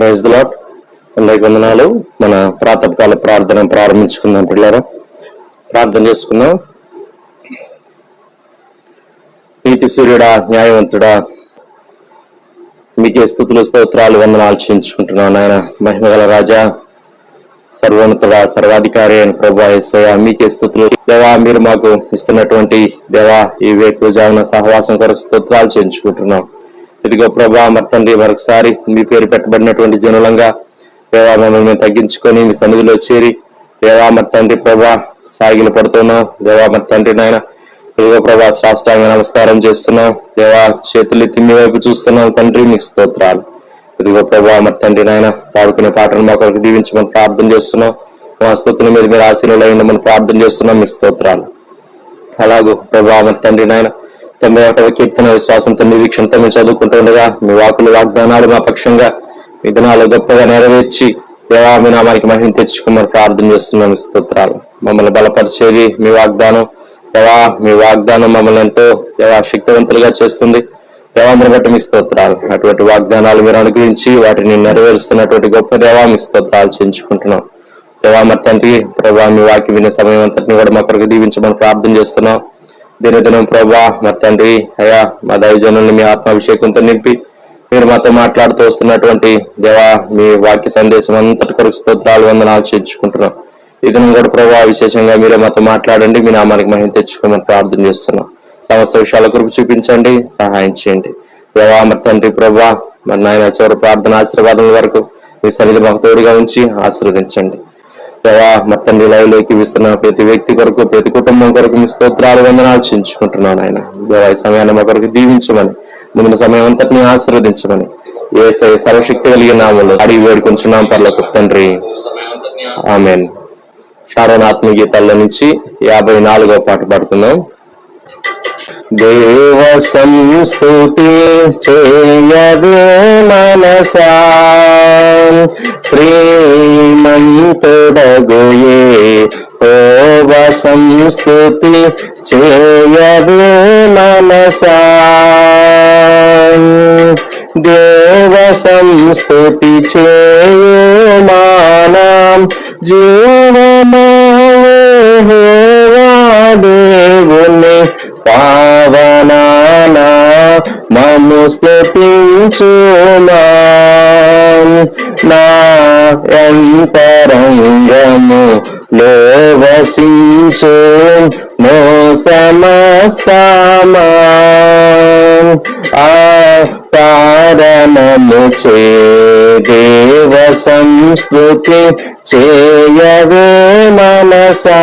Praise the lord. అందరికీ వందనాలు. మన ప్రాతకాల ప్రార్థన ప్రారంభించుకుందాం. పిల్లరా ప్రార్థన చేసుకుందాం. నీతి సూర్యుడా, న్యాయవంతుడా, మీకే స్తుతులు స్తోత్రాలు వందనాలు చెల్లించుకుంటున్నాను. నాయన మహిమగల రాజా, సర్వోన్నతుడా, సర్వాధికారి అయిన ప్రభువా యేసయ్యా, మీకే స్తుతులు. దేవా, మీరు మాకు ఇస్తున్నటువంటి దేవా ఈ వేకువజామున సహవాసం కొరకు స్తోత్రాలు చెల్లించుకుంటున్నాం. ఇదిగో ప్రభా, మరి తండ్రి, మరొకసారి మీ పేరు పెట్టబడినటువంటి జనులంగా దేవా మమ్మల్ని తగ్గించుకొని మీ సన్నిధిలో చేరి దేవా మరి తండ్రి ప్రభా సాగిలు పడుతున్నాం. దేవా మరి తండ్రి నాయన ఇదిగో ప్రభా సాష్టాంగ నమస్కారం చేస్తున్నాం. దేవా చేతులు ఎత్తి మీ వైపు చూస్తున్నాం. తండ్రి మీకు స్తోత్రాలు. ఇదిగో ప్రభా మరి తండ్రి నాయన పాడుకునే పాటలు మా కొరకు దీవించమని ప్రార్థన చేస్తున్నాం. మా స్తుతుల మీద మీరు ఆశీర్వాదాలు అయ్యిందని ప్రార్థన చేస్తున్నాం. మీకు స్తోత్రాలు. అలాగూ ప్రభా మరి తండ్రి నాయన 91వ కీర్తన విశ్వాసంతో నిరీక్షణతో మేము చదువుకుంటుండగా మీ వాకులు వాగ్దానాలు మా పక్షంగా మీ దినాలు గొప్పగా నెరవేర్చి దేవా మీ నామానికి మహిమ తెచ్చుకోమని ప్రార్థన చేస్తున్నాం. స్తోత్రాలు. మమ్మల్ని బలపరిచేది మీ వాగ్దానం. దేవా మీ వాగ్దానం మమ్మల్ని ఎంతో దేవా శక్తివంతులుగా చేస్తుంది. దేవాంధ్రని బట్టి మీ స్తోత్రాలు. అటువంటి వాగ్దానాలు మీరు అనుగ్రహించి వాటిని నెరవేరుస్తున్నటువంటి గొప్ప దేవా మీ స్తోత్రాలు చేయించుకుంటున్నాం. దేవా మరి తండ్రి ప్రభా మీ వాక్యం వినే సమయం అంతటిని కూడా మా కొరకు దీవించమని ప్రార్థన చేస్తున్నాం. దినదినం ప్రభా మరి తండ్రి అయ్యా మా దైవజనుల్ని మీ ఆత్మాభిషేకంతో నింపి మీరు మాతో మాట్లాడుతూ వస్తున్నటువంటి దేవా మీ వాక్య సందేశం అంతటి కొరకు స్తోత్రాలు వందనాలు చేర్చుకుంటున్నాం. ఈ దినం కూడా ప్రభా విశేషంగా మీరే మాతో మాట్లాడండి. మీ నామానికి మహిమ తెచ్చుకోమని ప్రార్థన చేస్తున్నాం. సమస్త విషయాల కొరకు చూపించండి, సహాయం చేయండి. దేవా మరి తండ్రి ప్రభా మరి నాయన చివరి ప్రార్థన ఆశీర్వాదం వరకు మీ సన్నిధి మాకు తోడుగా ఉంచి ఆశీర్వదించండి. దేవా మరి తండ్రి లైవ్లోకి ఇస్తున్న ప్రతి వ్యక్తి కొరకు ప్రతి కుటుంబం కొరకు మీ స్తోత్రాలు వందనాలు చేయించుకుంటున్నాను. ఆయన దేవా ఈ సమయాన్ని మా కొరకు దీవించమని ముందు సమయం అంతటిని ఆశీర్వదించమని యేసయ్య సర్వశక్తి కలిగిన నామములో అడిగి వేడుకొంచున్నాం పరలోక తండ్రి, ఆమేన్. షారోన్ ఆత్మగీతాల్లో నుంచి 54వ పాట పాడుతున్నాం. దేవ సంస్తుతి చేయవే మనసా శ్రీమంతుడగు యెహోవ సంస్తుతి చేయవే మనసా దేవ సంస్తుతి చేయుమానం జీవమయెహోవా దేవుని పావనానా మము స్తుతించుమా నా అంతరంగము లోవసించు నో సమస్తమా ఆ కారణము చే దేవ సంస్తుతి చేయవే మనసా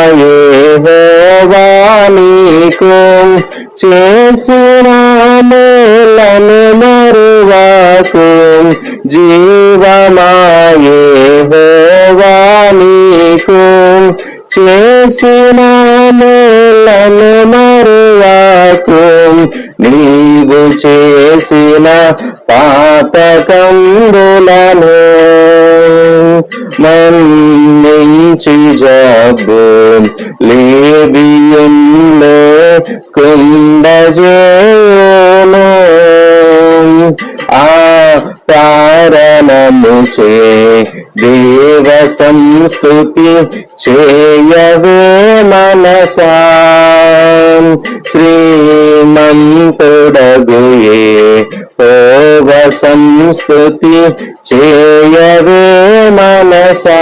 జీవమాయెహోవా నీకు చేసిన మేలను మరువకు జీవమాయెహోవా నీకు చేసిన మేలను మరువకు నీవు చేసిన పాతకంబులను మన్నించి జబ్బు లేబియంలో కుండజేయును ఆ కారణము చే దేవ సంస్తుతి చేయవే మనసా శ్రీమంతుడగు యెహోవ సంస్తుతి చేయవే మనసా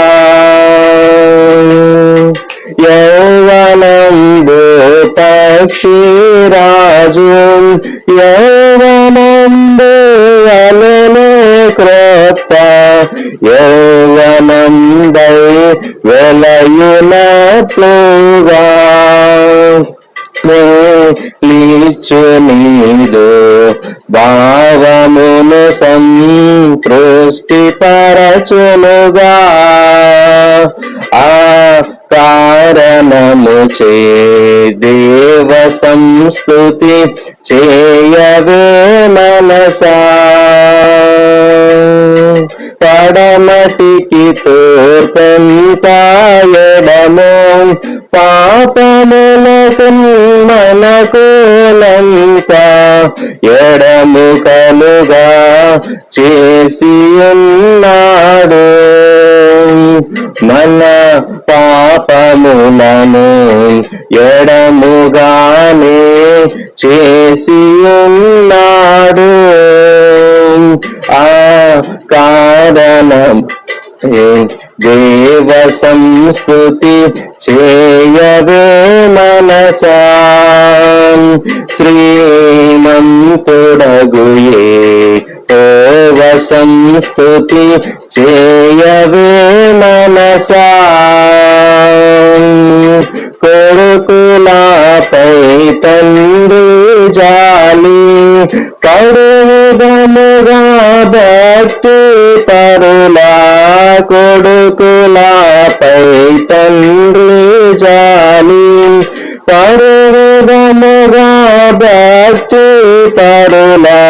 యౌవనంబు పక్షిరాజు యౌవనంబు వలె క్రొత్త యౌవనంబై వెలయునట్లుగా లీచు నీదు భావమును సంతృష్టి పరచునుగా ఆ కారణము చే దేవ సంస్తుతి చేయవే మనసా పడమటికి తూర్పంతా ఎడము పాపములకు మనకులంతా ఎడముకలుగా చేసి ఉన్నాడు. మన పాపములను ఎడముగానే చేసి ఉన్నాడు. ఆ కారణం దేవ సంస్తుతి చేయవే మనసా, శ్రీమంతుడగు యెహోవ సంస్తుతి చేయవే మనసా. కొడుకులపై తండ్రి జాలి పడుదముగా భక్తి పరులా, కొడుకులపై తండ్రి జాలి పడుదముగా భక్తి పరులా,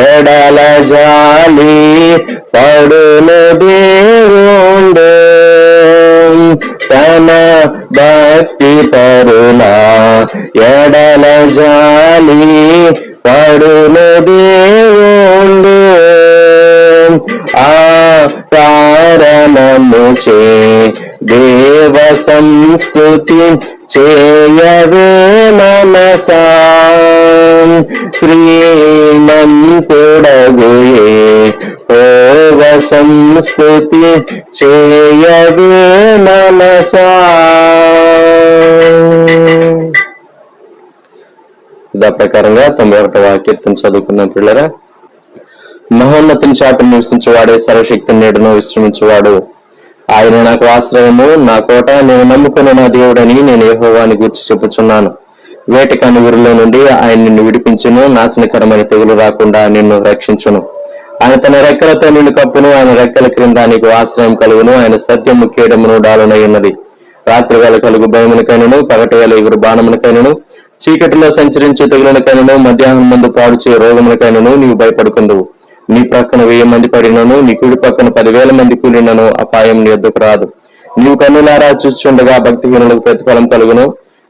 ఎడల జాలి పడును దేవుండు. తన భక్తి పరులా ఎడల జాలి పడును దేవుండు. ఆ కారణముచే దేవ సంస్తుతి చేయవే మనసా, శ్రీమంతుడగు యెహోవ సంస్తుతి చేయవే మనసా. ఇదా ప్రకారంగా 91వ కీర్తన చదువుకున్నాం పిల్లరా. మహోన్నతుని చాటును నివసించేవాడే సర్వశక్తి నీడను విశ్రమించేవాడు. ఆయన నాకు ఆశ్రయము, నా కోట, నేను నమ్ముకున్న నా దేవుడని నేను యెహోవాని గూర్చి చెప్పుచున్నాను. వేటకాని ఊరిలో నుండి ఆయన నిన్ను విడిపించును, నాశనకరమైన తెగులు రాకుండా నిన్ను రక్షించును. ఆయన తన రెక్కలతో నిన్ను కప్పును, ఆయన రెక్కల క్రింద నీకు ఆశ్రయం కలుగును. ఆయన సత్యము కేడమును డాలునై ఉన్నది. రాత్రి వేళ కలుగు భయమునకైనను, పగటి వేళ ఎగురు బాణమునకైనను, చీకటిలో సంచరించే తెగులనకైనను, మధ్యాహ్నం ముందు పాడుచే రోగమునకైనను నీవు భయపడుకుందువు. నీ ప్రక్కన 1000 మంది పడినను, నీ కుడి పక్కన 10,000 మంది కూలినను అపాయం నీ యొద్దకు రాదు. నీవు కన్నులారా చూచుండగా భక్తిహీనులకు ప్రతిఫలం కలుగును.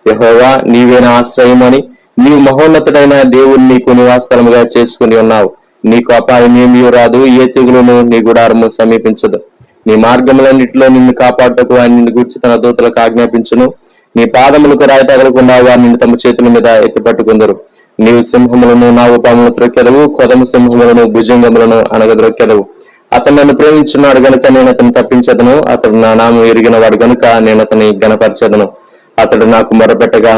యెహోవా నీవే నా ఆశ్రయమని, నీవు మహోన్నతుడైన దేవుని నీకు నివాసస్థలముగా చేసుకుని ఉన్నావు. నీకు అపాయం ఏమీ రాదు, ఏ తెగులును నీ గుడారము సమీపించదు. నీ మార్గములన్నిటిలో నిన్ను కాపాడుటకు ఆయన నిన్ను గూర్చి తన దూతలకు ఆజ్ఞాపించును. నీ పాదములకు రాయి తగలకుండా వారు నిన్ను తమ చేతుల మీద ఎత్తిపట్టుకుందరు. నీవు సింహములను, నాగుపాములను త్రొక్కెదవు, కొదమ సింహములను, భుజంగములను అనగద్రొక్కెదవు. అతను నన్ను ప్రేమించున్నాడు గనుక నేను అతను తప్పించదను. అతడు నా నామం ఎరిగిన వాడు గనుక నేను అతని గణపరచదను. అతడు నాకు మొరపెట్టగా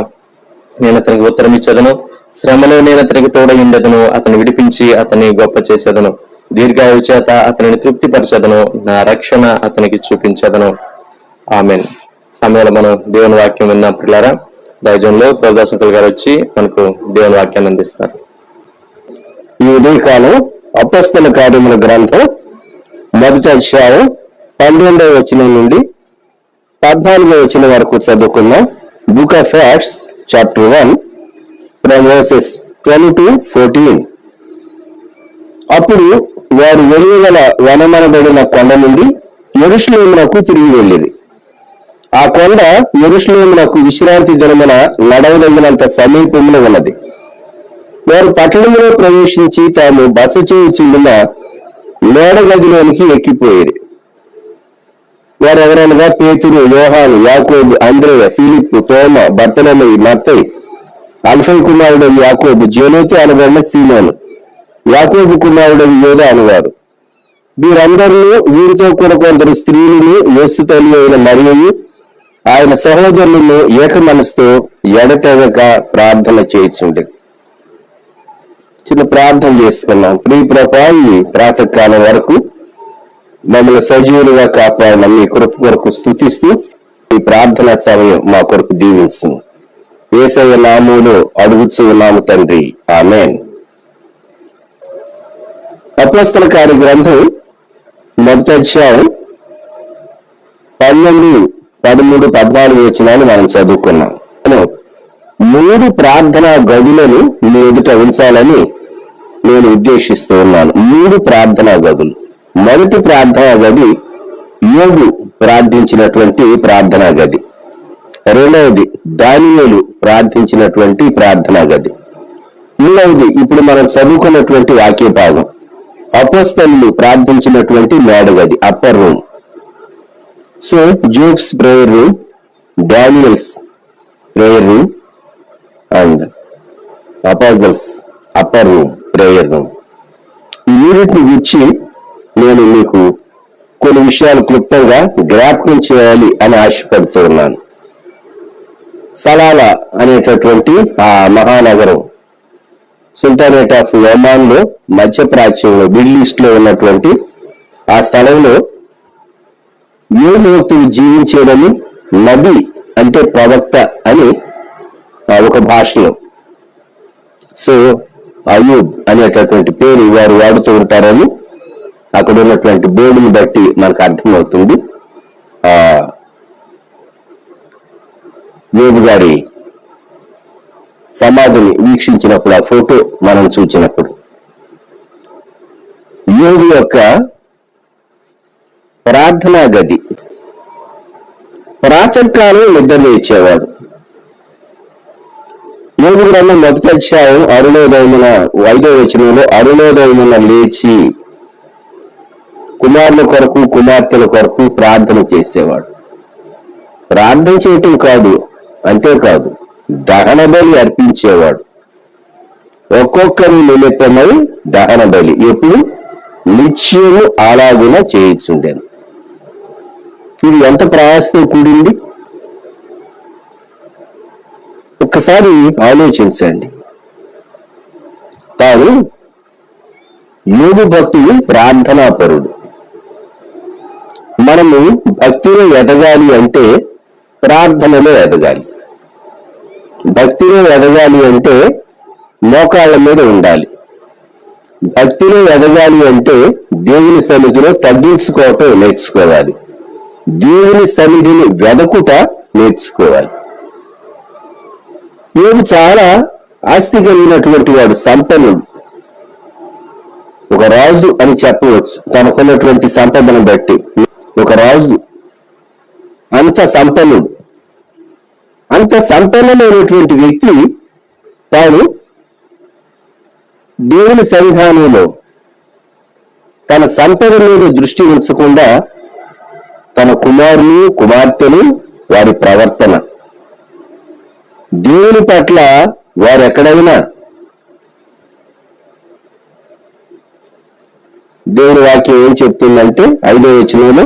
నేను అతనికి ఉత్తరం ఇచ్చేదను. శ్రమలో నేను అతనికి తోడయుండెదను. అతను విడిపించి అతని గొప్ప చేసేదను. దీర్ఘాయువు చేత అతనిని తృప్తిపరచదను. నా రక్షణ అతనికి చూపించదను. ఆమెన్. సమయంలో మనం దేవుని వాక్యం విన్నాం పిల్లారా. దైవజనులు ప్రదర్శకులు గారు వచ్చి మనకు దేవుని వాక్యాన్ని అందిస్తారు. ఈ ఉదయకాలం అపొస్తల కార్యముల గ్రంథం 1వ అధ్యాయం 12వ వచనం నుండి 14వ వచనం వరకు చదువుకుందాం. Book of acts chapter 1 from versus 12 to 14. అప్పుడు వారు వెలుగుగల వనమనబడిన కొండ నుండి యెరూషలేమునకు తిరిగి వెళ్ళింది. ఆ కొండ యెరూషలేమునకు విశ్రాంతి దినమున నడవదగినంత సమీపంలో ఉన్నది. వారు పట్టణంలో ప్రవేశించి తాము బస చేయుచుండిన మేడగదిలోనికి ఎక్కిపోయారు. వారు ఎవరనగా పేతురు, యోహాను, యాకోబు, అంద్రేయ, ఫిలిప్పు, తోమ, బర్తలోమయి, మత్తయి, అల్ఫై కుమారుడు యాకోబు, జేలోతు అనబడిన సీమోను, యాకోబు కుమారుడు యోధ అనువారు. వీరందరూ వీరితో కూడా కొందరు స్త్రీలను, యేసు తల్లి అయిన మరియను, ఆయన సహోదరులను ఏక మనసుతో ఎడతెగక ప్రార్థన చేయించుండే. చిన్న ప్రార్థన చేసుకున్నాం. ప్రియ ప్రభువా, ఈ ప్రాతకాలం వరకు మమ్మల్ని సజీవులుగా కాపాడిన మీ కృప కొరకు స్తుతిస్తూ ఈ ప్రార్థనా సమయం మా కొరకు దీవించు. యేసయ్య నామములో అడుగుచూ ఉన్నాము తండ్రి, ఆమేన్. అపొస్తల కార్య గ్రంథం 1వ అధ్యాయం 12, 13, 14 వచనాలు మనం చదువుకున్నాం. 3 ప్రార్థనా గదులను మీ ఎదుట ఉంచాలని నేను ఉద్దేశిస్తూ ఉన్నాను. 3 ప్రార్థనా గదులు. మొదటి ప్రార్థనా గది యోబు ప్రార్థించినటువంటి ప్రార్థనా గది. రెండవది దానియేలు ప్రార్థించినటువంటి ప్రార్థనా గది. మూడవది ఇప్పుడు మనం చదువుకున్నటువంటి వాక్య భాగం అపోస్తలులు ప్రార్థించినటువంటి మేడగది, upper room. So Job's prayer room, Daniel's prayer room and apostles' upper room prayer room. ఈ యూనిట్ని గురించి నేను మీకు కొన్ని విషయాలు క్లుప్తంగా జ్ఞాపకం చేయాలి అని ఆశపడుతూ ఉన్నాను. సలాలా అనేటటువంటి ఆ మహానగరం సుల్తానేట్ ఆఫ్ ఒమాన్ లో మధ్యప్రాచ్యంలో మిడిల్ ఈస్ట్ లో ఉన్నటువంటి ఆ స్థలంలో యోగోక్తులు జీవించేదని, నబి అంటే ప్రవక్త అని ఒక భాషలో, సో అయూబ్ అనేటటువంటి పేరు వారు వాడుతూ ఉంటారని అక్కడ ఉన్నటువంటి బోర్డుని బట్టి మనకు అర్థమవుతుంది. యోబు గారి సమాధిని వీక్షించినప్పుడు, ఆ ఫోటో మనం చూచినప్పుడు, యోబు యొక్క ప్రార్థనా గది. ప్రాతకాలం నిద్ర లేచేవాడు. యోబు గ్రంథం మొదటి అధ్యాయం అరుణోదయమున 5వ వచనంలో అరుణోదయమున లేచి కుమారుల కొరకు కుమార్తెల కొరకు ప్రార్థన చేసేవాడు. ప్రార్థన చేయటం కాదు, అంతేకాదు దహన బలి అర్పించేవాడు. ఒక్కొక్కరి నిమిత్తమై దహన బలి ఎప్పుడు నిత్యము అలాగున చేయించుండేను. ఇది ఎంత ప్రయాసతో కూడింది ఒక్కసారి ఆలోచించండి. తాను యోబు భక్తుడు, ప్రార్థనాపరుడు. మనము భక్తిలో ఎదగాలి అంటే ప్రార్థనలో ఎదగాలి. భక్తిలో ఎదగాలి అంటే మోకాళ్ళ మీద ఉండాలి. భక్తిలో ఎదగాలి అంటే దేవుని సన్నిధిలో తగ్గించుకోవటం నేర్చుకోవాలి. దేవుని సన్నిధిని వెదకుట నేర్చుకోవాలి. యోబు చాలా ఆస్తి కలిగినటువంటి వాడు, సంపన్నుడు, ఒక రాజు అని చెప్పవచ్చు. తనకున్నటువంటి సంపదను బట్టి ఒక రాజు, అంత సంపన్నుడు. అంత సంపన్నమైనటువంటి వ్యక్తి తాను దేవుని సన్నిధానంలో తన సంపద మీద దృష్టి ఉంచకుండా తన కుమారులు కుమార్తెలు వారి ప్రవర్తన, దేవుని పట్ల వారు ఎక్కడైనా, దేవుని వాక్యం ఏం చెప్తుందంటే 5వ వచనంలో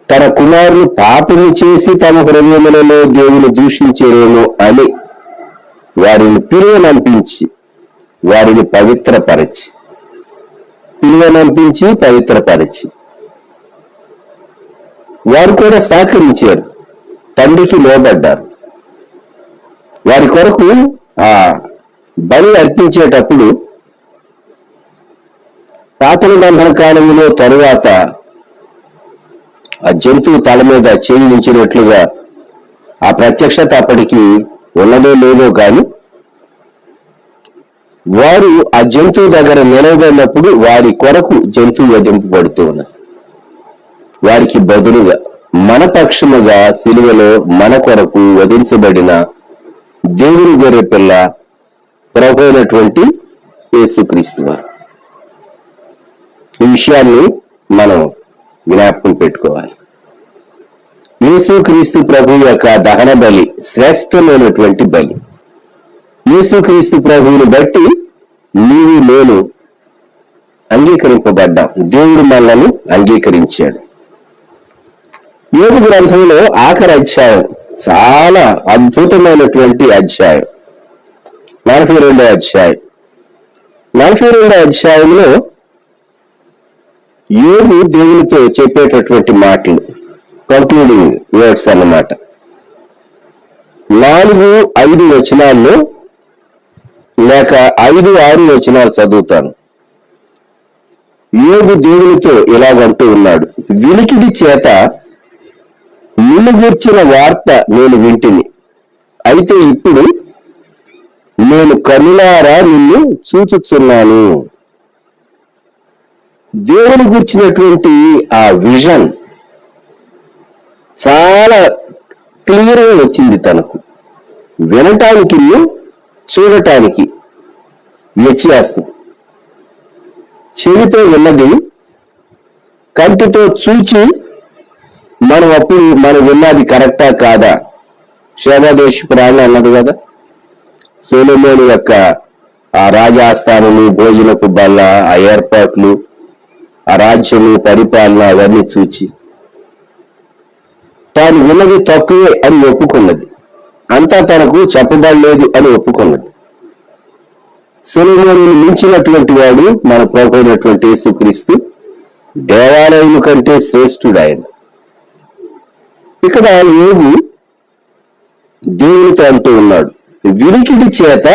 తన కుమారులు పాపము చేసి తమ హృదయములలో దేవుని దూషించేరేమో అని వారిని పిలువనంపించి వారిని పవిత్రపరచి వారు కూడా సహకరించారు, తండ్రికి లోబడ్డారు. వారి కొరకు ఆ బలి అర్పించేటప్పుడు పాత నిబంధన కాలంలో తరువాత ఆ జంతువు తల మీద చేయి ఉంచినట్లుగా ఆ ప్రత్యక్షత అప్పటికి ఉన్నదో లేదో కానీ వారు ఆ జంతువు దగ్గర నిలవబడినప్పుడు వారి కొరకు జంతువు వధింపబడుతూ ఉన్నది. వారికి బదులుగా మన పక్షముగా సిలువలో మన కొరకు వధించబడిన దేవుని గొర్రె పిల్ల ప్రభు అయినటువంటి యేసుక్రీస్తు వారు. ఈ విషయాన్ని మనం జ్ఞాపకం పెట్టుకోవాలి. యేసుక్రీస్తు ప్రభు యొక్క దహన బలి శ్రేష్టమైనటువంటి బలి. యేసుక్రీస్తు ప్రభువుని బట్టి నీవు నేను అంగీకరింపబడ్డాం. దేవుడు మనల్ని అంగీకరించాడు. యోబు గ్రంథంలో ఆఖరి అధ్యాయం చాలా అద్భుతమైనటువంటి అధ్యాయం, 42వ అధ్యాయం. 42వ అధ్యాయంలో యోబు దేవునితో చెప్పేటటువంటి మాటలు, కంక్లూడింగ్ వర్డ్స్ అన్నమాట. 4-5 వచనాల్లో లేక 5-6 వచనాలు చదువుతాను. యోబు దేవునితో ఇలాగంటూ ఉన్నాడు: వినికిడి చేత నిన్ను గూర్చిన వార్త నేను వింటిని, అయితే ఇప్పుడు నేను కనులారా నిన్ను చూచుచున్నాను. దేవుని గుర్చినటువంటి ఆ విజన్ చాలా క్లియర్గా వచ్చింది తనకు. వినటానికి చూడటానికి వ్యత్యాసం. చెవితో విన్నది కంటితో చూచి మనం విన్నది కరెక్టా కాదా. శోభాదేశ పురాణం అన్నది కదా, సొలొమోను యొక్క ఆ రాజాస్థానము, భోజనపు బల్ల, ఆ ఏర్పాట్లు, ఆ రాజ్యము, పరిపాలన అవన్నీ చూచి తాను విన్నది తక్కువే అని ఒప్పుకున్నది. అంతా తనకు చెప్పబడలేదు అని ఒప్పుకున్నది. సొలొమోనును మించినటువంటి వాడు మన ప్రభువైనటువంటి యేసుక్రీస్తు. దేవాలయం కంటే శ్రేష్ఠుడు ఆయన. ఇక్కడ యోగు దేవునితో అంటూ ఉన్నాడు, వినికిడి చేత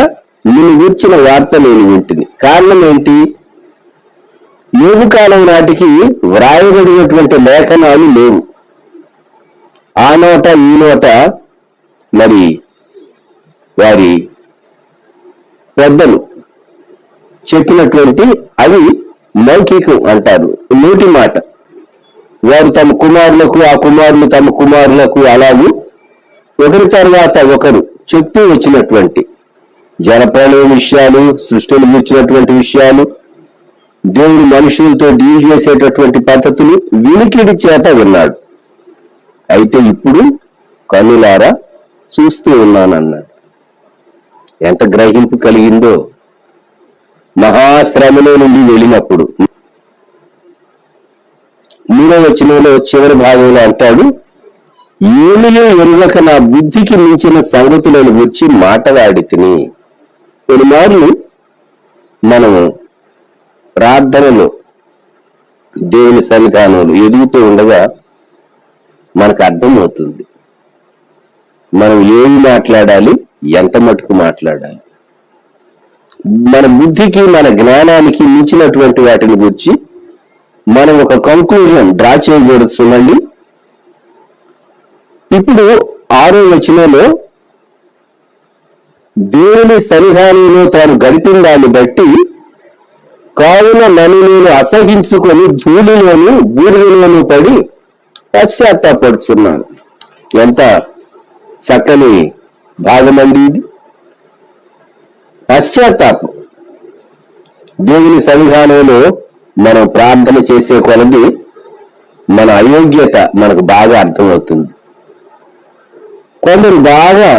నిన్ను గూర్చిన వార్త నేను వింటిని. కారణం ఏంటి? యోగు కాలం నాటికి వ్రాయబడినటువంటి లేఖనాలు లేవు. ఆ నోట ఈ నోట మరి వారి పెద్దలు చెప్పినటువంటి అవి మౌఖికం అంటారు, నోటి మాట. వారు తమ కుమారులకు, ఆ కుమారులు తమ కుమారులకు అలాగే ఒకరి తర్వాత ఒకరు చెప్తూ వచ్చినటువంటి జలప్రళయం విషయాలు, సృష్టిని గురించినటువంటి విషయాలు, దేవుడు మనుషులతో డీల్ చేసేటటువంటి పద్ధతులు వినికిడి చేత విన్నాడు. అయితే ఇప్పుడు కన్నులారా చూస్తూ ఉన్నానన్నాడు. ఎంత గ్రహింపు కలిగిందో మహాశ్రమలో నుండి వెళ్ళినప్పుడు. 3వ వచనంలో చివరి భాగంలో అంటాడు, ఏమియో ఎరుగక నా బుద్ధికి మించిన సంగతులను గురించి మాటలాడి తిని. కొన్నిమార్లు మనము ప్రార్థనలో దేవుని సన్నిధానంలో ఎదుగుతూ ఉండగా మనకు అర్థమవుతుంది మనం ఏమి మాట్లాడాలి, ఎంత మటుకు మాట్లాడాలి. మన బుద్ధికి, మన జ్ఞానానికి మించినటువంటి వాటిని గురించి మనం ఒక కంక్లూజన్ డ్రా చేయకూడదు. చూడండి, ఇప్పుడు 6వ వచనంలో దేవుని సన్నిధానంలో తాను గడిపిన దాన్ని బట్టి, కావున నన్ను నేను అసహించుకొని ధూళిలోను బూడిదలోను పడి పశ్చాత్తాపడుచున్నాను. ఎంత చక్కని భాగమండి ఇది. పశ్చాత్తాపం. దేవుని సన్నిధానంలో మనం ప్రార్థన చేసే కొలది మన అయోగ్యత మనకు బాగా అర్థమవుతుంది. కొందరు బాగా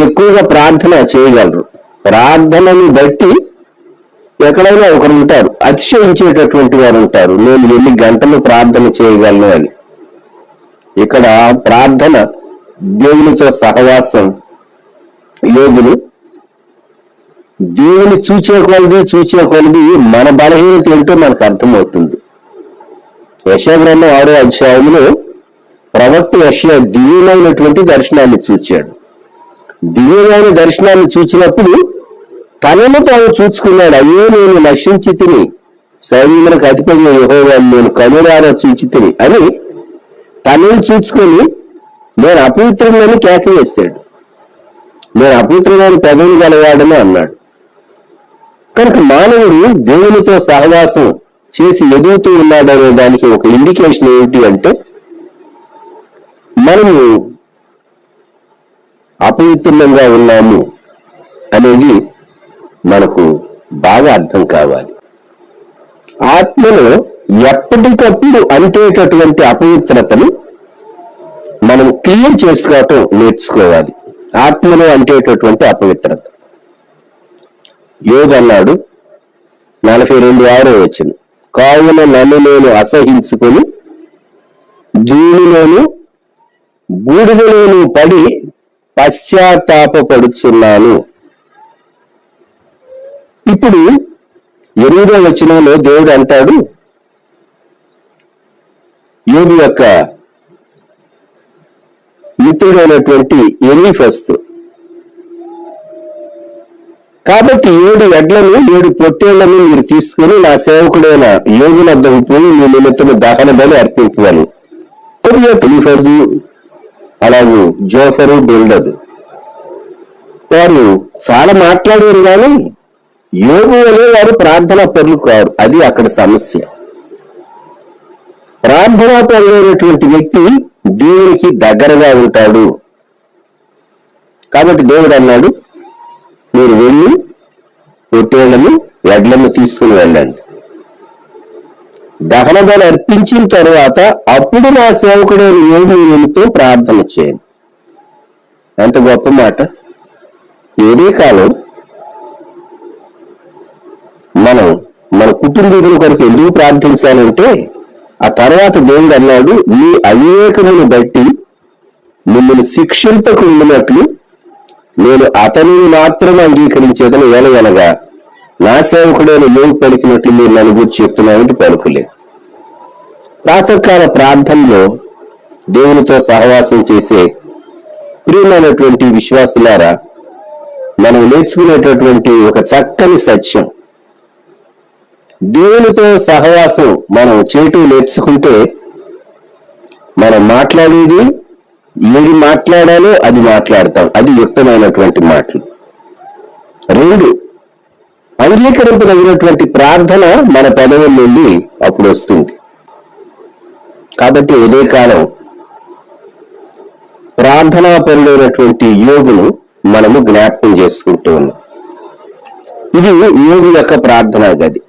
ఎక్కువగా ప్రార్థన చేయగలరు. ప్రార్థనని బట్టి ఎక్కడైనా ఒకరు ఉంటారు, అతిశయించేటటువంటి వారు ఉంటారు, నేను ఎన్ని గంటలు ప్రార్థన చేయగలను అని. ఇక్కడ ప్రార్థన, దేవునితో సహవాసం, యోగులు దేవుని చూచే కొలది మన బలహీనత ఏంటో మనకు అర్థమవుతుంది. యెషయా గ్రంథం 6వ అధ్యాయంలో ప్రవక్త యెషయా దివ్యమైనటువంటి దర్శనాన్ని చూచాడు. దివ్యమైన దర్శనాన్ని చూచినప్పుడు తనను తాను చూచుకున్నాడు. అయ్యో నేను నశించి తిని, సైన్యములకు అధిపతి యెహోవాను నేను కనులారా చూచి తిని అని తనను చూచుకొని నేను అపవిత్రులని కేక వేశాడు. నేను అపవిత్రమైన పెదవులు గలవాడని అన్నాడు. కనుక మానవుడు దేవునితో సహవాసం చేసి ఎదుగుతూ ఉన్నాడనే దానికి ఒక ఇండికేషన్ ఏమిటి అంటే, మనము అపవిత్రంగా ఉన్నాము అనేది మనకు బాగా అర్థం కావాలి. ఆత్మలో ఎప్పటికప్పుడు అంటేటటువంటి అపవిత్రతను మనం క్లియర్ చేసుకోవటం నేర్చుకోవాలి. ఆత్మలో అంటేటటువంటి అపవిత్రత. యోగు అన్నాడు 42:6 వచనం, కావున నన్ను నేను అసహించుకొని ధూళిలోను బూడిదలోను పడి పశ్చాత్తాపడుచున్నాను. ఇప్పుడు 8వ వచనంలో దేవుడు అంటాడు, యోగు యొక్క మిత్రుడైనటువంటి ఎలీఫజుతో, కాబట్టి 7 ఎడ్లను 7 పొట్టేళ్లను మీరు తీసుకుని నా సేవకుడైన యోగు వద్దకు పోయి మీ నిమిత్తము దహన బలి అర్పింపవలెను. ఎలీఫజు అలాగే జోఫరు, బిల్దదు వారు చాలా మాట్లాడారు, కానీ యోగు అనే వారు ప్రార్థనా పరులు కారు. అది అక్కడ సమస్య. ప్రార్థనా పరులైనటువంటి వ్యక్తి దేవునికి దగ్గరగా ఉంటాడు. కాబట్టి దేవుడు అన్నాడు, మీరు వెళ్ళి పొట్టేళ్లను ఎడ్లను తీసుకుని వెళ్ళండి, దహన బలి అర్పించిన తరువాత అప్పుడు నా సేవకుడైన యోబు నిమిత్తం ప్రార్థన చేయండి. ఎంత గొప్ప మాట. ఏదే కాలం మనం మన కుటుంబీకుల కొరకు ఎందుకు ప్రార్థించాలంటే, ఆ తర్వాత దేవుడు అన్నాడు, మీ అవివేకమును బట్టి మిమ్మల్ని శిక్షింపకు ఉండినట్లు నేను అతనిని మాత్రం అంగీకరించేదని ఎలగనగా నా సేవకుడైన యోబు పలికినట్లు మీరు నన్ను గురించి చెప్తున్నామని పలుకులే. ప్రాతకాల ప్రార్థనలో దేవునితో సహవాసం చేసే ప్రియమైనటువంటి విశ్వాసులారా, మనం నేర్చుకునేటటువంటి ఒక చక్కని సత్యం, దేవునితో సహవాసం మనం చేయటం నేర్చుకుంటే మనం మాట్లాడేది ఏది మాట్లాడాలో అది మాట్లాడతాం. అది యుక్తమైనటువంటి మాటలు. 2, అంగీకరింపదగినటువంటి ప్రార్థన మన పెదవుల నుండి అప్పుడు వస్తుంది. కాబట్టి ఉదయకాలం ప్రార్థనా పరులైనటువంటి యోగును మనము జ్ఞాపకం చేసుకుంటూ ఉన్నాం. ఇది యోగు యొక్క ప్రార్థనా గది.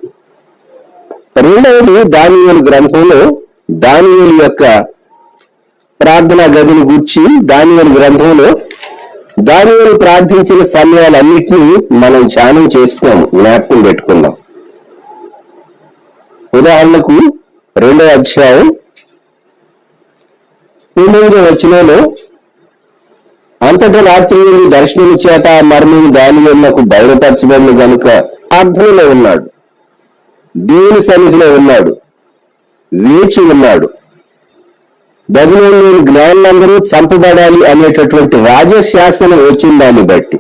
2వది దానియేలు గ్రంథంలో దానియేలు యొక్క ప్రార్థనా గదిని గూర్చి దానియేలు గ్రంథంలో దానియేలు ప్రార్థించిన సమయాలన్నిటినీ మనం ధ్యానం చేసుకోము, జ్ఞాపకం పెట్టుకుందాం. ఉదాహరణకు 2వ అధ్యాయం 9వ వచనంలో, అంతటా రాత్రి దర్శనం చేత మర్మము దానియేలునకు బయలుపరచబడిన గనుక ప్రార్థనలో ఉన్నాడు, దేవుని సన్నిధిలో ఉన్నాడు, వేచి ఉన్నాడు. బబులోను జ్ఞానులందరూ చంపబడాలి అనేటటువంటి రాజశాసనం వచ్చిన దాన్ని బట్టి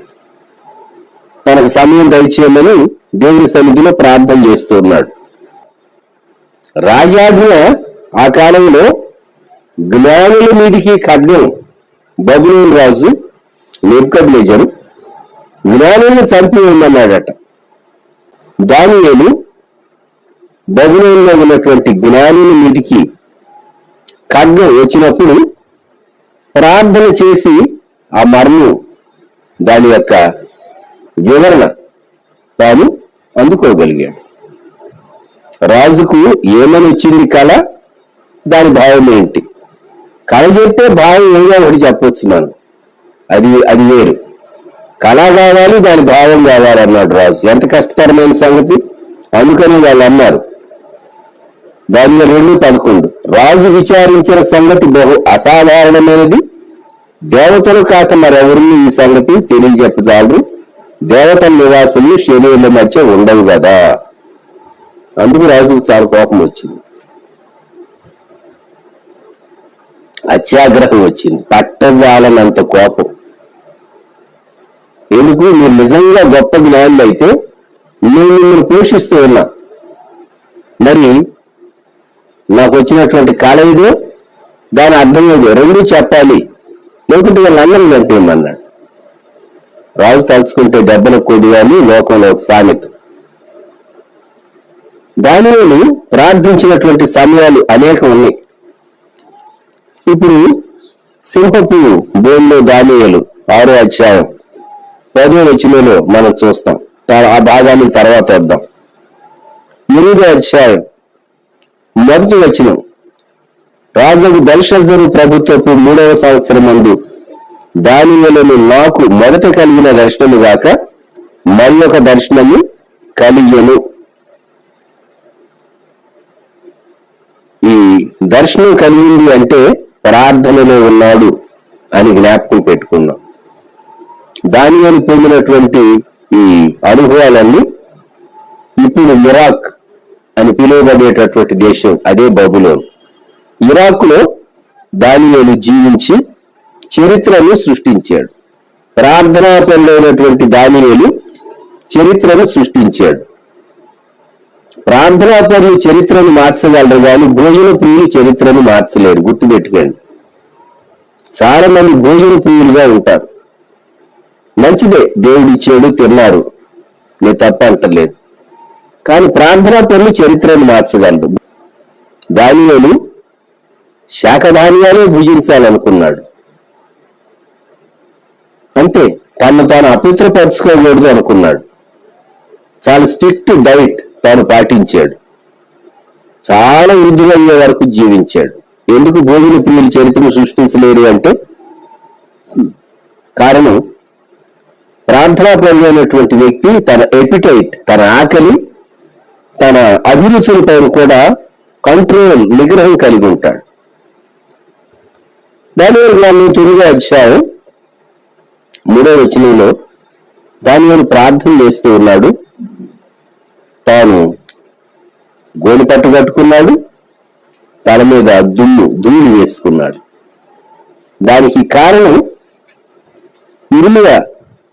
తనకు సమయం దయచేయమని దేవుని సన్నిధిలో ప్రార్థన చేస్తూ ఉన్నాడు. రాజాజ్ఞ ఆ కాలంలో జ్ఞానుల మీదికి ఖడ్గం, బబులోను రాజు నెబుకద్నెజరు జ్ఞానులను చంపి ఉందన్నాడట. దానియేలు బబులోనులో ఉన్నటువంటి జ్ఞానుల మీదికి ఖడ్గం వచ్చినప్పుడు ప్రార్థన చేసి ఆ మర్మం, దాని యొక్క వివరణ తాను అందుకోగలిగాడు. రాజుకు ఏమని వచ్చింది కళ, దాని భావం ఏంటి? కళ చెప్తే భావం ఏదో ఒకటి చెప్పొచ్చు మనం, అది వేరు. కళ కావాలి, దాని భావం కావాలన్నాడు రాజు. ఎంత కష్టతరమైన సంగతి. అందుకని వాళ్ళు అన్నారు, దానిలో 2:11, రాజు విచారించిన సంగతి బహు అసాధారణమైనది, దేవతలు కాక మరెవరిని ఈ సంగతి తెలియజెప్పజాలరు, దేవతల నివాసములు శరీరుల మధ్య ఉండవు కదా. అందుకు రాజుకు చాలా కోపం వచ్చింది, అత్యాగ్రహం వచ్చింది, పట్టజాలనంత కోపం. ఎందుకు? మీరు నిజంగా గొప్ప జ్ఞానులు అయితే నేను మిమ్మల్ని పోషిస్తూ ఉన్నా, మరి నాకు వచ్చినటువంటి కళ ఏదో దాని అర్థం ఏదో 2 చెప్పాలి, లేకుంటే వాళ్ళందరూ చంపేయమన్నాడు. రాజు తలుచుకుంటే దెబ్బలు కొద్దిగా అని లోకంలో ఒక సామెత. దానియేలు ప్రార్థించినటువంటి సమయాలు అనేకం ఉన్నాయి. ఇప్పుడు సింహపు బోన్లో దానియేలు 6వ అధ్యాయం 10వ వచనంలో మనం చూస్తాం. ఆ భాగానికి తర్వాత వద్దాం. 8వ అధ్యాయం 1వ వచనం, రాజు బెల్షస్సరు ప్రభుత్వపు 3వ సంవత్సరం మందు దానియేలును నాకు మొదట కలిగిన దర్శనము గాక మరి ఒక దర్శనము కలిగెను. ఈ దర్శనం కలిగింది అంటే ప్రార్థనలో ఉన్నాడు అని జ్ఞాపకం పెట్టుకుందాం. దానియేలు పొందినటువంటి ఈ అనుభవాలన్నీ ఇప్పుడు ఇరాక్ అని పిలువబడేటటువంటి దేశం, అదే బబులోను. ఇరాక్ లో దానియేలు జీవించి చరిత్రను సృష్టించాడు. ప్రార్థనా పరులైనటువంటి దానియేలు చరిత్రను సృష్టించాడు. ప్రార్థనా పరులు చరిత్రను మార్చగలరు కానీ భోజన ప్రియులు చరిత్రను మార్చలేరు. గుర్తుపెట్టుకోండి. చాలా మంది భోజన ప్రియులుగా ఉంటారు. మంచిదే, దేవుడిచ్చాడు, తిన్నారు, నేను తప్ప అంటలేదు. కానీ ప్రార్థనా పరులు చరిత్రను మార్చగలరు. దానియేలు శాఖధాన్యాలే భుజించాలనుకున్నాడు. అంతే, తను తాను అపవిత్రపరచుకోకూడదు అనుకున్నాడు. చాలా స్ట్రిక్ట్ డైట్ తాను పాటించాడు. చాలా వృద్ధులయ్యే వరకు జీవించాడు. ఎందుకు భోజన ప్రియుల చరిత్రను సృష్టించలేరు అంటే కారణం, ప్రార్థనాపరమైనటువంటి వ్యక్తి తన ఎపిటైట్, తన ఆకలి, తన అభిరుచులపైన కూడా కంట్రోల్, నిగ్రహం కలిగి ఉంటాడు. దానియేలు గ్రంథం 9వ అధ్యాయం 3వ వచనంలో దానియేలు ప్రార్థన చేస్తూ ఉన్నాడు. తాను గోని పట్టు కట్టుకున్నాడు, తల మీద ధూళి వేసుకున్నాడు. దానికి కారణం ఇర్మియా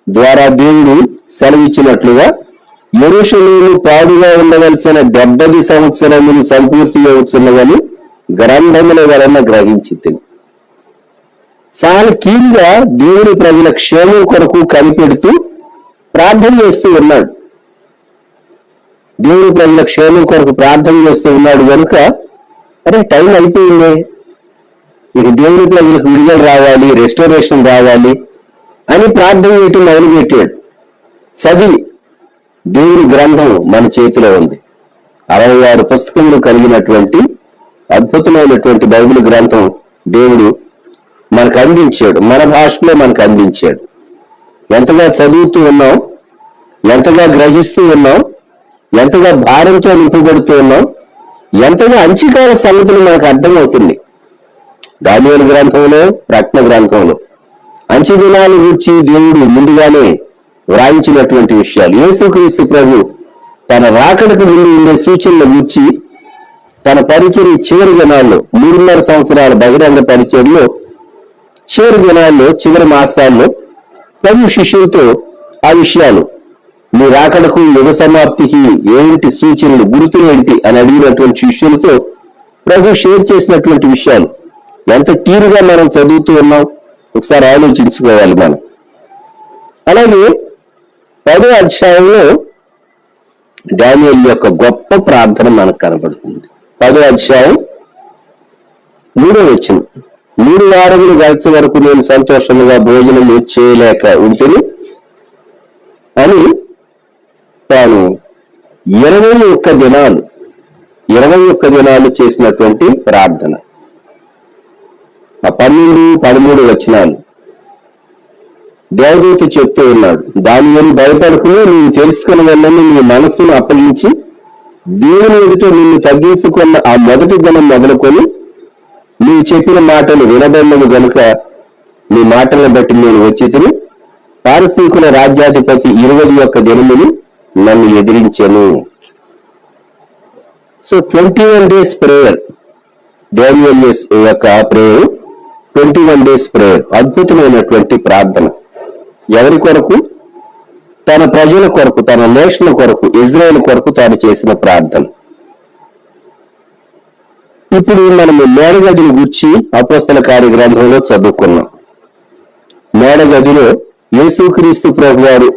ద్వారా దేవుడు సెలవిచ్చినట్లుగా యెరూషలేము పాడుగా ఉండవలసిన 70 సంవత్సరములు సంపూర్తి అవుతున్నవని గ్రంథముల వలన గ్రహించింది. చాలా కీలుగా దేవుని ప్రజల క్షేమం కొరకు కనిపెడుతూ ప్రార్థన చేస్తూ ఉన్నాడు. దేవుని ప్రజల క్షేమం కొరకు ప్రార్థన చేస్తూ ఉన్నాడు కనుక, అరే టైం అయిపోయింది, ఇక దేవుని ప్రజలకు విడుదల రావాలి, రెస్టోరేషన్ రావాలి అని ప్రార్థన చేయటం మొదలుపెట్టాడు. చదివి దేవుని గ్రంథం మన చేతిలో ఉంది. 66 పుస్తకములు కలిగినటువంటి అద్భుతమైనటువంటి బైబిల్ గ్రంథం దేవుడు మనకు అందించాడు, మన భాషలో మనకు అందించాడు. ఎంతగా చదువుతూ ఉన్నాం, ఎంతగా గ్రహిస్తూ ఉన్నాం, ఎంతగా భారంతో నింపబడుతూ ఉన్నాం, ఎంతగా అంచికాల సంగతులు మనకు అర్థమవుతుంది. దానియేలు గ్రంథంలో, ప్రకటన గ్రంథంలో అంచె దినాల గురించి దేవుడు ముందుగానే వ్రాయించినటువంటి విషయాలు, యేసుక్రీస్తు ప్రభు తన రాకడకు ముందు ఉండే సూచనల గురించి తన పరిచర్య చివరి దినాల్లో 3.5 సంవత్సరాల బహిరంగ పరిచర్యలో చివరి దినాల్లో, చివరి మాసాల్లో ప్రభు శిష్యులతో ఆ విషయాలు, మీ రాకడకు, యుగ సమాప్తికి ఏంటి సూచనలు, గుర్తులు ఏంటి అని అడిగినటువంటి శిష్యులతో ప్రభు షేర్ చేసినటువంటి విషయాలు ఎంత క్లియర్గా మనం చదువుతూ ఉన్నాం ఒకసారి ఆలోచించుకోవాలి మనం. అలాగే 10వ అధ్యాయంలో దానియేలు యొక్క గొప్ప ప్రార్థన మనకు కనబడుతుంది. 10వ అధ్యాయం 3వ వచనం, 3 వారములు గడిచే వరకు నేను సంతోషంగా భోజనము చేయలేక ఉంటుంది అని తాను 21 దినాలు చేసినటువంటి ప్రార్థన. ఆ 12, 13 వచనాలు దేవదూత చెప్తూ ఉన్నాడు, దానియేలు భయపడకుని, నీవు తెలుసుకుని వెళ్ళని నీ మనస్సును అప్పగించి దేవుని ఎదుట నిన్ను తగ్గించుకున్న ఆ మొదటి దినం మొదలుకొని నీవు చెప్పిన మాటలు వినబడినవి గనుక నీ మాటలను బట్టి నేను వచ్చి తిని పారసీకుల రాజ్యాధిపతి 21 దినములు నన్ను ఎదిరించెను. సో 21 days ప్రేయర్, దానియేలు యొక్క ప్రేయర్ 21 days ప్రేయర్, అద్భుతమైనటువంటి ప్రార్థన. ఎవరి కొరకు? తన ప్రజల కొరకు, తన నేషన్ కొరకు, ఇజ్రాయెల్ కొరకు తాను చేసిన ప్రార్థన. ఇప్పుడు మనము మేడగదిని గురించి అపోస్తల కార్య గ్రంథంలో చదువుకున్నాం. మేడగదిలో యేసుక్రీస్తు ప్రభు వారు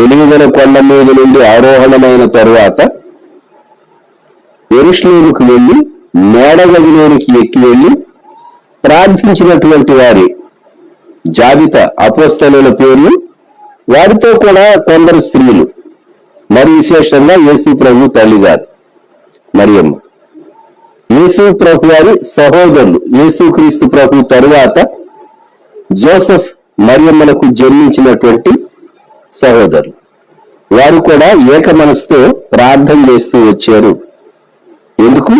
ఒలీవల కొండ మీద నుండి ఆరోహణమైన తరువాత యెరూషలేముకు వెళ్ళి మేడగదిలోనికి ఎక్కి వెళ్ళి ప్రార్థించినటువంటి వారి జాబితా, అపోస్తలుల పేర్లు, వారితో కూడా కొందరు స్త్రీలు, మరి విశేషంగా యేసు ప్రభు తల్లిగారు మరియమ్మ, యేసు ప్రభు వారి సహోదరులు, యేసుక్రీస్తు ప్రభు తరువాత జోసెఫ్, మరియమ్మలకు జన్మించినటువంటి సహోదరులు, వారు కూడా ఏక మనసుతో ప్రార్థన చేస్తూ వచ్చారు. ఎందుకు?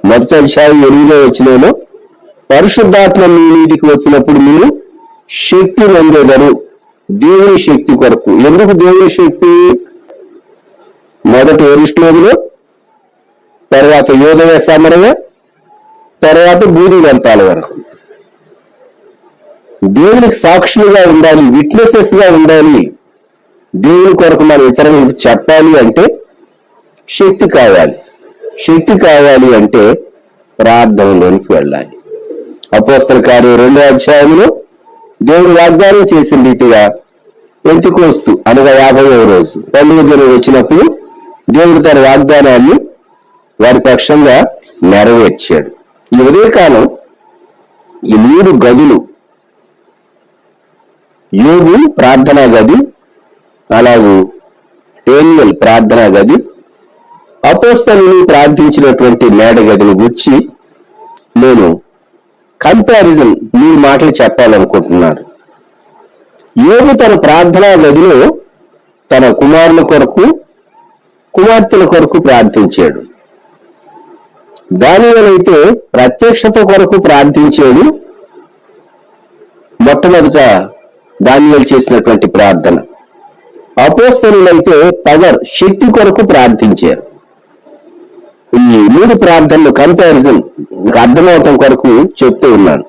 మొదటి అధ్యాయం 8వ వచనంలో పరిశుద్ధాత్మ మీ మీదికి వచ్చినప్పుడు మీరు శక్తి పొందేదరు, దేవుని శక్తి కొరకు. ఎందుకు దేవుని శక్తి? మొదట యెరూషలేములో, తర్వాత యోదయ, సమరయ, తర్వాత భూదిగంతాల వరకు దేవునికి సాక్షులుగా ఉండాలి, విట్నెసెస్ గా ఉండాలి. దేవుని కొరకు మనం ఇతరులకు చెప్పాలి అంటే శక్తి కావాలి. శక్తి కావాలి అంటే ప్రార్థనలోనికి వెళ్ళాలి. అపోస్తల కార్యం 2వ అధ్యాయంలో దేవుడు వాగ్దానం చేసిన రీతిగా పెంతెకోస్తు అనగా 50వ రోజు పండుగ దినం వచ్చినప్పుడు దేవుడు తన వాగ్దానాన్ని వారి పక్షంగా నెరవేర్చాడు. ఈ ఉదయకాలం ఈ 3 గదులు యోగు ప్రార్థనా గది, అలాగూ డేనియల్ ప్రార్థనా గది, అపోస్తలులు ప్రార్థించినటువంటి మేడ గదిని గురించి నేను కంపారిజన్ 3 మాటలు చెప్పాలనుకుంటున్నాను. యోగు తన ప్రార్థనా గదిలో తన కుమారుల కొరకు, కుమార్తెల కొరకు ప్రార్థించాడు. దానియేలైతే ప్రత్యక్షత కొరకు ప్రార్థించాడు. మొట్టమొదట దానియేలు చేసినటువంటి ప్రార్థన. అపోస్తలులైతే పవర్, శక్తి కొరకు ప్రార్థించారు. ఈ 3 ప్రార్థనలు కంపారిజన్ అర్థమవటం కొరకు చెప్తూ ఉన్నాను.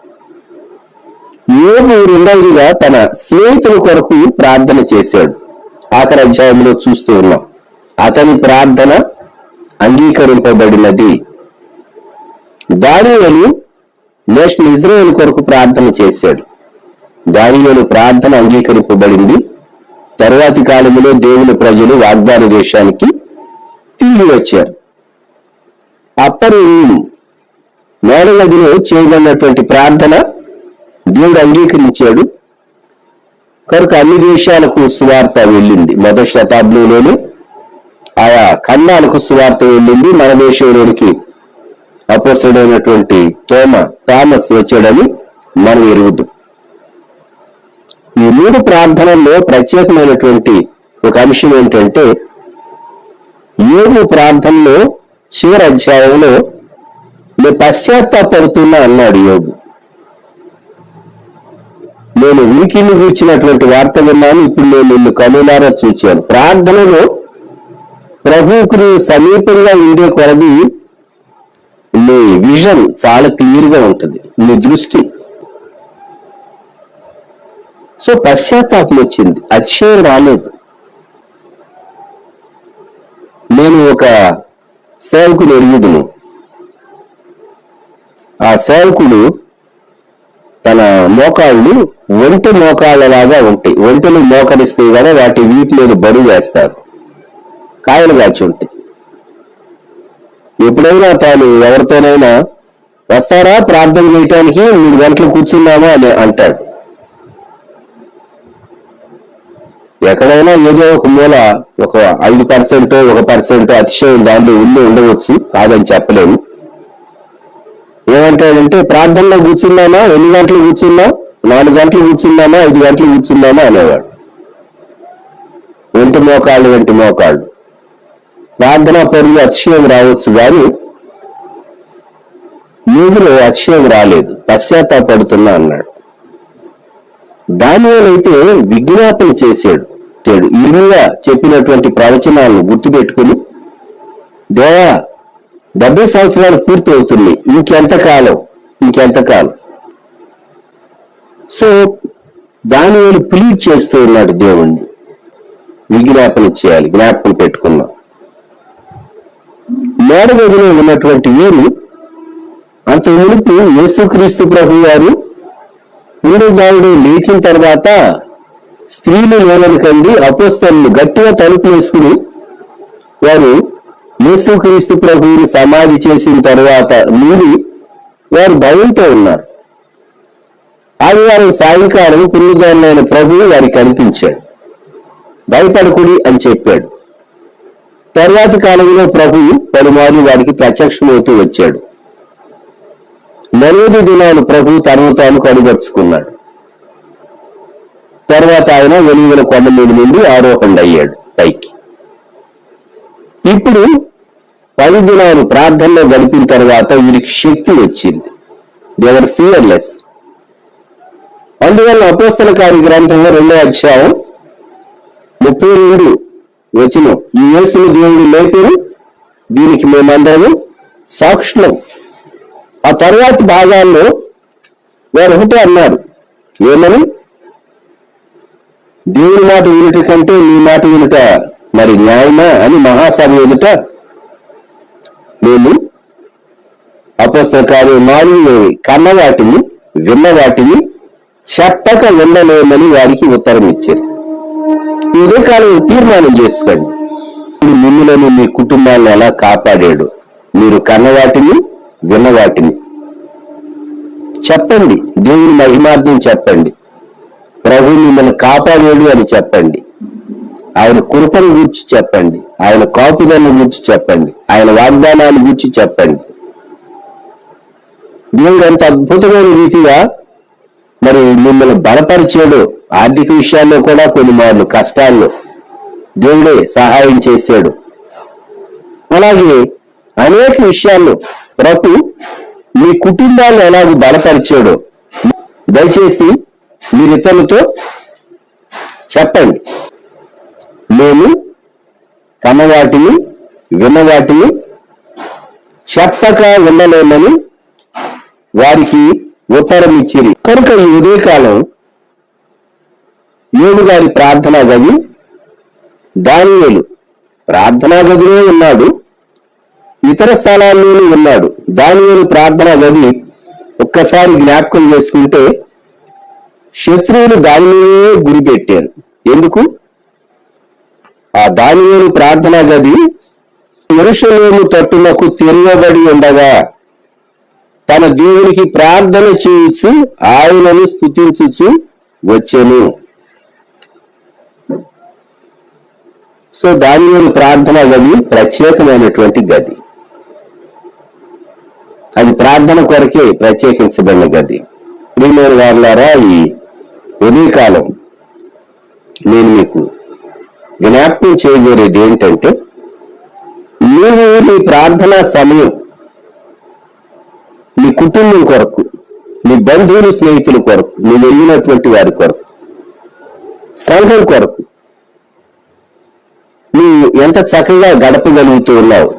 యోగు రెండవదిగా తన స్నేహితుల కొరకు ప్రార్థన చేశాడు. ఆఖరి అధ్యాయంలో చూస్తూ ఉన్నాం. అతని ప్రార్థన అంగీకరింపబడినది. దానియేలు నేషనల్ ఇజ్రాయెల్ కొరకు ప్రార్థన చేశాడు. దానియేలు ప్రార్థన అంగీకరింపబడింది. తరువాతి కాలంలో దేవుని ప్రజలు వాగ్దాన దేశానికి తిరిగి వచ్చారు. అప్పటి మేడగదిలో చేయబడినటువంటి ప్రార్థన దేవుడు అంగీకరించాడు కనుక అన్ని దేశాలకు సువార్త వెళ్ళింది. మొదటి శతాబ్దంలోనే ఆయా ఖండాలకు సువార్త వెళ్ళింది. మన దేశంలోనికి అపోస్తలుడైనటువంటి థామస్ వచ్చాడని మనం ఎరుగుతాం. ఈ 3 ప్రార్థనల్లో ప్రత్యేకమైనటువంటి ఒక అంశం ఏంటంటే, యోగు ప్రార్థనలో చివరి అధ్యాయంలో నేను పశ్చాత్తాపడుతున్నా అన్నాడు యోగు. నేను ఉనికిని గూర్చినటువంటి వార్త విన్నాను, ఇప్పుడు నేను నిన్ను కనులారా చూచాను. ప్రార్థనలో ప్రభువుకు సమీపంగా ఉండే కొలది నీ విజన్ చాలా క్లియర్గా ఉంటుంది, నీ దృష్టి. సో పశ్చాత్తాపం వచ్చింది, అతిశయం రాలేదు. నేను ఒక సేవకుడు ఎరుగుదును. ఆ సేవకుడు తన మోకాళ్ళు ఒంటె మోకాళ్ళలాగా ఉంటాయి. ఒంటెలు మోకరిస్తాయి కదా, వాటి వీటి మీద బరువు వేస్తారు, కాయలు కాచి ఉంటాయి. ఎప్పుడైనా తాను ఎవరితోనైనా వస్తారా ప్రార్థన చేయటానికి, 3 గంటలు కూర్చున్నామా అని అంటాడు. ఎక్కడైనా ఏదో ఒక మూల ఒక 5% 1% అతిశయం దాంట్లో ఉండవచ్చు, కాదని చెప్పలేము. ఏమంటాడంటే ప్రార్థనలో కూర్చున్నామా, 8 గంటలు కూర్చున్నా, 4 గంటలు కూర్చున్నామా, 5 గంటలు కూర్చున్నామా అనేవాడు. వెంటి మోకాళ్ళు. ప్రార్థనా పరులు అతిశయం రావచ్చు కానీ యోగులో అతిశయం రాలేదు. పశ్చాత్తాపడుతున్నా అన్నాడు. దానియేలైతే విజ్ఞాపన చేశాడు. ఇరుగా చెప్పినటువంటి ప్రవచనాలను గుర్తుపెట్టుకుని, దేవా 70 సంవత్సరాలు పూర్తి అవుతుంది, ఇంకెంతకాలం. సో దానియేలు ప్లీడ్ చేస్తూ ఉన్నాడు దేవుణ్ణి, విజ్ఞాపన చేయాలి, జ్ఞాపకం పెట్టుకుందాం. మేడగదిలో ఉన్నటువంటి వీరు అంత మునుపు యేసుక్రీస్తు ప్రభు వారు పునరుద్ధానుడు లేచిన తర్వాత స్త్రీలు లేవనుకండి, అపోస్తలులు గట్టిగా తలుపు వేసుకుని వారు యేసుక్రీస్తు ప్రభువుని సమాధి చేసిన తర్వాత నుండి వారు భయంతో ఉన్నారు. ఆదివారం సాయంకాలం పునరుద్ధానుడైన ప్రభువు వారికి కనిపించాడు. భయపడకుడి అని చెప్పాడు. తర్వాతి కాలంలో ప్రభువు పలుమార్లు వారికి ప్రత్యక్షమవుతూ వచ్చాడు. 40 దినాలు ప్రభువు తనను తాను కనుగొచ్చుకున్నాడు. తర్వాత ఆయన వెలుగుల కొండ మీద నుండి ఆరోహణ అయ్యాడు పైకి. ఇప్పుడు 10 దినాలు ప్రార్థనలో గడిపిన తర్వాత వీరికి శక్తి వచ్చింది. They were fearless. అందువల్ల అపోస్తల కార్య గ్రంథంలో 2వ అధ్యాయం 32 వచనం, ఈ యేసుని దేవుడు లేపారు, దీనికి మేమందరం సాక్షులం. ఆ తర్వాతి భాగాల్లో వారు ఒకటే అన్నారు, ఏమని? దేవుని మాట వినుట కంటే నీ మాట వినుట మరి న్యాయమా అని మహాసభ ఎదుట మేము అపోస్తల కార్యం 4 కన్న వాటిని విన్న వాటిని చెప్పక ఉండలేమని వారికి ఉత్తరం ఇచ్చారు. ఇదే కాలం తీర్మానం చేసుకోండి, మిమ్ములను మీ కుటుంబాలను ఎలా కాపాడాడు. మీరు కన్నవాటిని విన్నవాటిని చెప్పండి, దేవుని మహిమార్థం చెప్పండి. ప్రభు మిమ్మల్ని కాపాడాడు అని చెప్పండి. ఆయన కృపను గురించి చెప్పండి, ఆయన కాపుదలను గురించి చెప్పండి, ఆయన వాగ్దానాల గురించి చెప్పండి. దేవుడు ఎంత అద్భుతమైన రీతిగా మరి మిమ్మల్ని బలపరిచాడు. ఆర్థిక విషయాల్లో కూడా కొన్ని మార్లు కష్టాల్లో దేవుడే సహాయం చేశాడు. అలాగే అనేక విషయాల్లో ప్రభు మీ కుటుంబాన్ని ఎలాగో బలపరిచాడో దయచేసి మీరు ఇతరులతో చెప్పండి. మేము కన్నవాటిని విన్నవాటిని చెప్పక ఉండలేమని వారికి ఉత్తరం ఇచ్చిరి. కనుక ఈ ఉదయకాలం యోబు గారి ప్రార్థనా గది, దానియేలు ప్రార్థనా గదిలో ఉన్నాడు, ఇతర స్థలాల్లోనూ ఉన్నాడు. దానియేలు ప్రార్థనా గది ఒక్కసారి జ్ఞాపకం చేసుకుంటే శత్రువులు దానినే గురి పెట్టారు. ఎందుకు? ఆ దానియేలు ప్రార్థనా గది యెరూషలేము తట్టునకు తిరగబడి ఉండగా తన దేవునికి ప్రార్థన చేయుచు ఆయనను స్తుతించుచు వచ్చెను. సో దానియేలు ప్రార్థనా గది ప్రత్యేకమైనటువంటి గది. అది ప్రార్థన కొరకే ప్రత్యేకించబడిన గది. ప్రియమైన వారులారా, ఈ ఉదయకాలం నేను మీకు జ్ఞాపకం చేయగోరేది ఏంటంటే, నీవు నీ ప్రార్థనా సమయం నీ కుటుంబం కొరకు, నీ బంధువులు స్నేహితుల కొరకు, నువ్వు వెళ్ళినటువంటి వారి కొరకు, సంఘం కొరకు నువ్వు ఎంత చక్కగా గడపగలుగుతూ ఉన్నావు.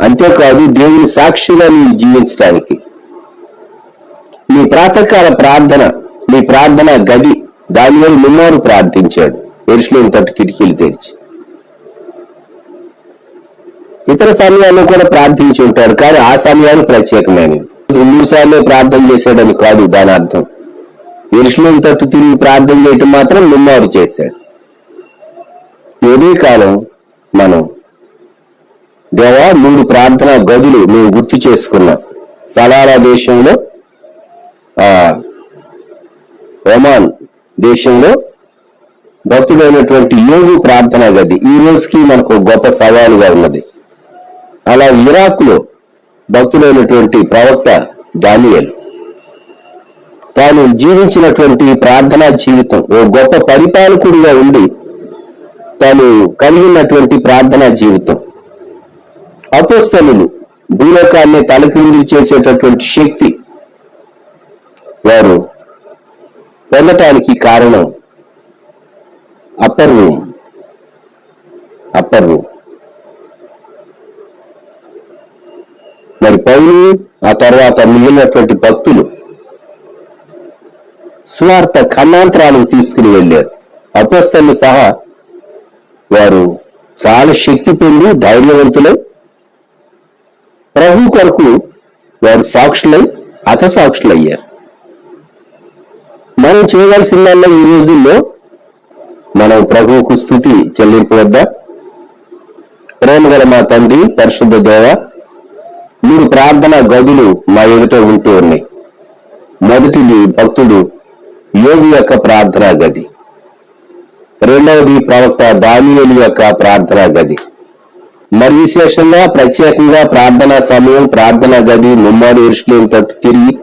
అంతేకాదు దేవుని సాక్షిగా నీవు జీవించడానికి నీ ప్రాతకాల ప్రార్థన, నీ ప్రార్థన గది దానిలో ముమ్మారు ప్రార్థించాడు, యెరూషలేము తట్టు కిటికీలు తెరిచి. ఇతర సమయాల్లో కూడా ప్రార్థించి ఉంటాడు, కానీ ఆ సమయాన్ని ప్రత్యేకమైనవి. 3 సార్లు ప్రార్థన చేశాడని కాదు దాని అర్థం. యెరూషలేము తట్టు తిరిగి ప్రార్థన చేయటం మాత్రం ముమ్మారు చేశాడు. ఉదయకాలం మనం దేవా 3 ప్రార్థనా గదులు మేము గుర్తు చేసుకున్నాం. సలారా దేశంలో, ఒమాన్ దేశంలో భక్తుడైనటువంటి యోబు ప్రార్థనా గది ఈ రోజుకి మనకు గొప్ప సవాలుగా ఉన్నది. అలా ఇరాక్లో భక్తుడైనటువంటి ప్రవక్త దానియేలు తాను జీవించినటువంటి ప్రార్థనా జీవితం, ఓ గొప్ప పరిపాలకుడిగా ఉండి తాను కలిగినటువంటి ప్రార్థనా జీవితం, అపోస్తలులు భూలోకాన్ని తలకిందులు చేసేటటువంటి శక్తి వారు పొందటానికి కారణం అప్పర్ రూమ్. మరి పౌలు ఆ తర్వాత మిగిలినటువంటి భక్తులు స్వార్థ ఖండాంతరాలకు తీసుకుని వెళ్ళారు. అపోస్తలులు సహా వారు చాలా శక్తి పొంది ధైర్యవంతులై ప్రభు కొరకు వారు సాక్షులై హతసాక్షులయ్యారు. మనం చేయవలసిందల్లా ఈ రోజుల్లో మనం ప్రభువుకు స్తుతి చెల్లింపవద్దా? ప్రేమగల మా తండ్రి, పరిశుద్ధ దేవ, 3 ప్రార్థనా గదులు మా ఎదుట ఉంటూ ఉన్నాయి. మొదటిది భక్తుడు యోబు యొక్క ప్రార్థనా గది, రెండవది ప్రవక్త దానియేలు యొక్క ప్రార్థనా గది. మరి విశేషంగా ప్రత్యేకంగా ప్రార్థనా సమయం, ప్రార్థనా గది ముమ్మారు యెరూషలేము తట్టు తిరిగి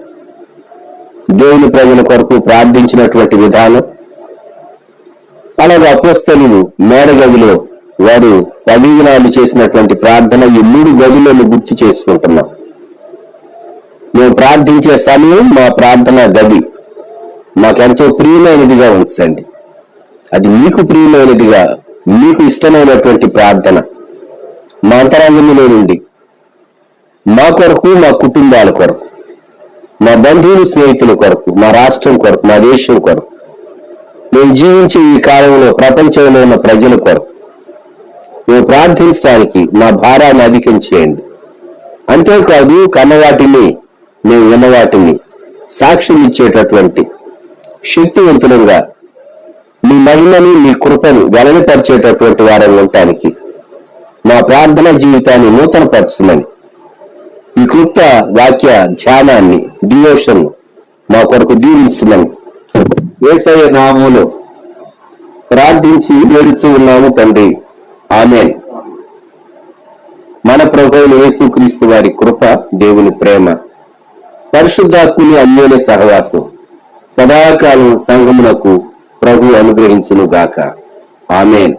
దేవుని ప్రజల కొరకు ప్రార్థించినటువంటి విధానం, అలాగే అపోస్తలులు మేడగదిలో వారు 10 దినాలు చేసినటువంటి ప్రార్థన, ఈ 3 గదులను గుర్తు చేసుకుంటున్నాం. మేము ప్రార్థించే సమయం, మా ప్రార్థనా గది మాకెంతో ప్రియమైనదిగా ఉంచండి. అది మీకు ప్రియమైనదిగా, మీకు ఇష్టమైనటువంటి ప్రార్థన మా అంతరంగంలో నుండి మా కొరకు, మా కుటుంబాల కొరకు, మా బంధువులు స్నేహితుల కొరకు, మా రాష్ట్రం కొరకు, మా దేశం కొరకు, మేము జీవించే ఈ కాలంలో ప్రపంచంలో ఉన్న ప్రజల కొరకు మేము ప్రార్థించడానికి మా భారాన్ని అధికం చేయండి. అంతేకాదు కన్నవాటిని, మేము విన్నవాటిని సాక్ష్యం ఇచ్చేటటువంటి శక్తివంతులంగా మీ మహిమని, మీ కృపను వెల్లడిపరిచేటటువంటి వారం ఉండటానికి మా ప్రార్థనా జీవితాన్ని నూతనపరచమని, ఈ క్లుప్త వాక్య ధ్యానాన్ని, డివోషన్ మా కొరకు దీవించమని యేసయ్య నామములో ప్రార్థించి వేడుచు ఉన్నాము తండ్రి, ఆమేన్. మన ప్రభువైన యేసుక్రీస్తు వారి కృప, దేవుని ప్రేమ, పరిశుద్ధాత్ముని అన్యోన్య సహవాసం సదాకాలం సంఘమునకు ప్రభు అనుగ్రహించును గాక. ఆమేన్.